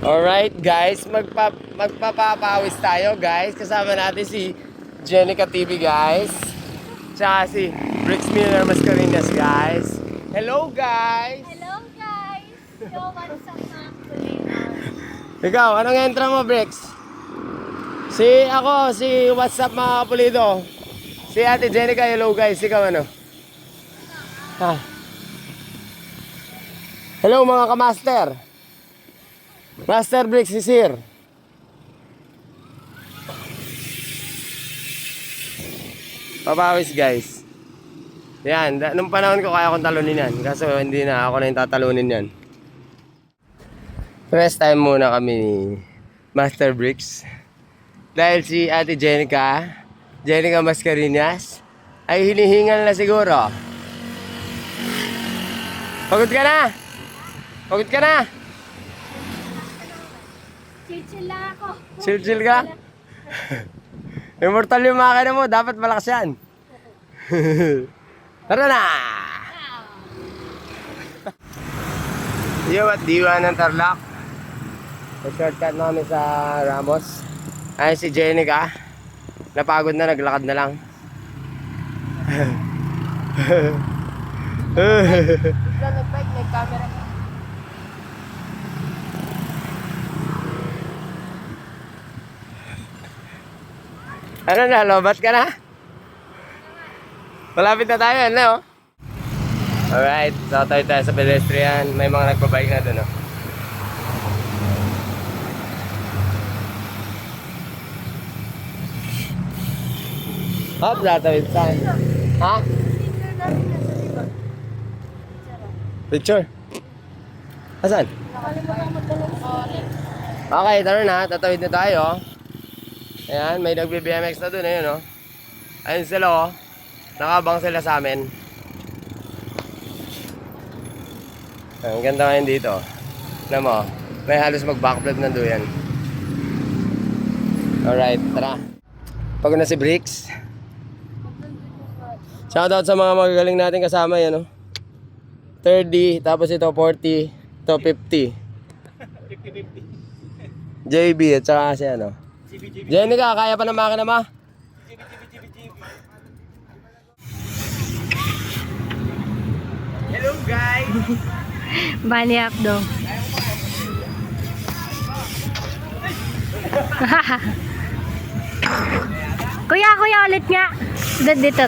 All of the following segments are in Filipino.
Alright guys, magpapapawis tayo guys. Kasama natin si Jenica TV guys. Tsaka si Bricks Miller Mascarenas guys. Hello guys! Hello guys! Yo, what's up mga Pulido? Ikaw, anong entra mo Bricks? Si What's up mga Pulido? Si Ate Jenica, hello guys. Ikaw ano? Ha? Hello mga kamaster. Master Bricks is here. Papawis guys. Yan, nung panahon ko kaya akong talunin yan. Kaso hindi na, ako na yung tatalunin yan. First time muna kami ni Master Bricks. Dahil si Ate Jenica Mascarenas, ay hinihingal na siguro. Pagod ka na? Pagod ka na? Chill lang ako. Chill ka? Immortal yung makina mo, dapat malakas yan. Tara na! Yo, at diwa ng Tarlac. Shortcut namin sa Ramos. Ay si Jenica. Napagod na, naglakad na lang. Nag-bike, nag-camera. Ano na, lobat ka na? Malapit na tayo, ano? Alright, so tayo sa pedestrian. May mga nagpabike na doon, oh. Hop, natawid tayo. Ha? Picture? Asan? Okay, tara na. Tatawid na tayo. Ayan, may nagbe-BMX na dun. Ayun, oh. Ayun sila, oh. Nakabang sila sa amin. Ang ganda ngayon dito. Alam mo, may halos mag-backflip na doon yan. Alright, tara. Pagod na si Bricks. Shoutout sa mga magagaling natin kasama yan, oh. 30, tapos ito 40, ito 50. 50-50. JB at saka si ano. Jenica, kaya pa ng makina ma? Hello guys! Bani up daw. Kuya ulit nga. Dito.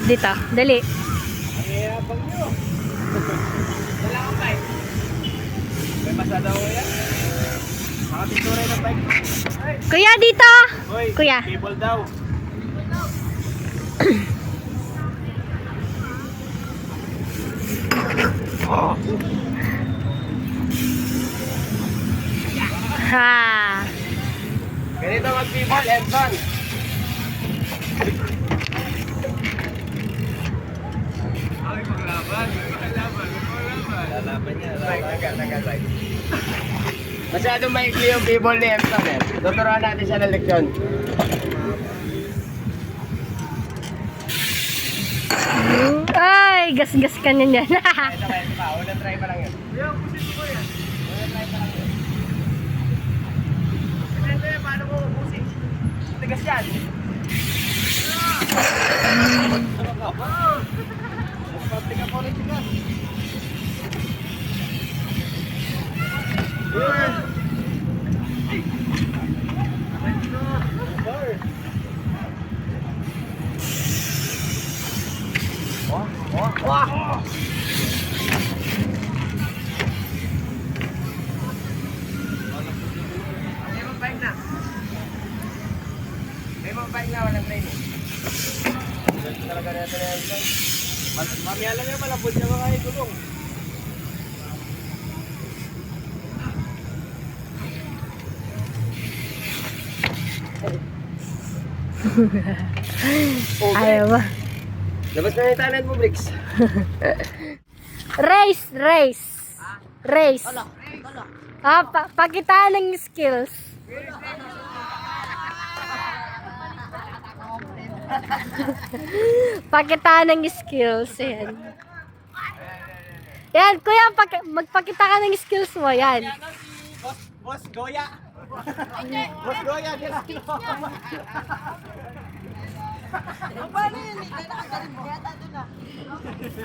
Dali. Ang hirapang nyo. Wala kang bike. May pasada ko yan. Makapintura ng bike. Kuya, dito! Hoy, Kuya. cable daw. Ha! Ganito mag-people, Edson. Ay, maglaban. Lalaban niya. Tagal. Masyadong maikli yung people ni Edson, eh. Tuturuan natin siya ng leksyon. Ay, gas ka niyan. Ito pa. Unang try pa lang yun. Pusin mo yan. Unang try pa lang yun. Ito yan, paano mo ubusin? Tigas yan. Ano ka ba? Nagpabliga po ulit tigas. Wah! May mga bike na walang training. Talaga na ito na yan. Mamaya lang yan, malapod niya mga itulong. Ayaw ba? Labas na yung talent mo, Bricks. Race. Pakitaan ng skills. Pakitaan ng skills. Yan. Yan, kuya, magpakita ka ng skills mo. Yan. Boss Goya. Boss Goya, ginano. Paano yun? Nakagaling mo. Kaya tato na.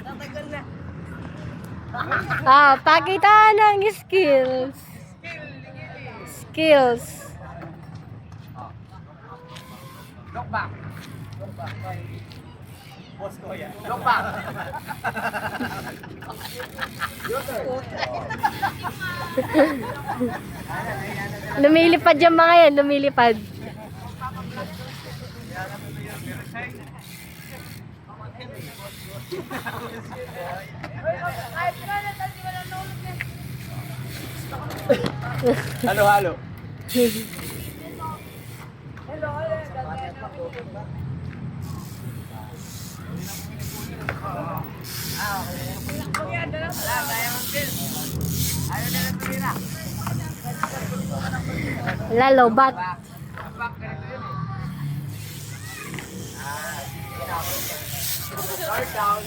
Tatagal na. Pakita ng skills. Skills. Look back. Boss Goya. Look back. Lumilipad yung mga yan, lumilipad. Halo-halo. Lalobat. Third down.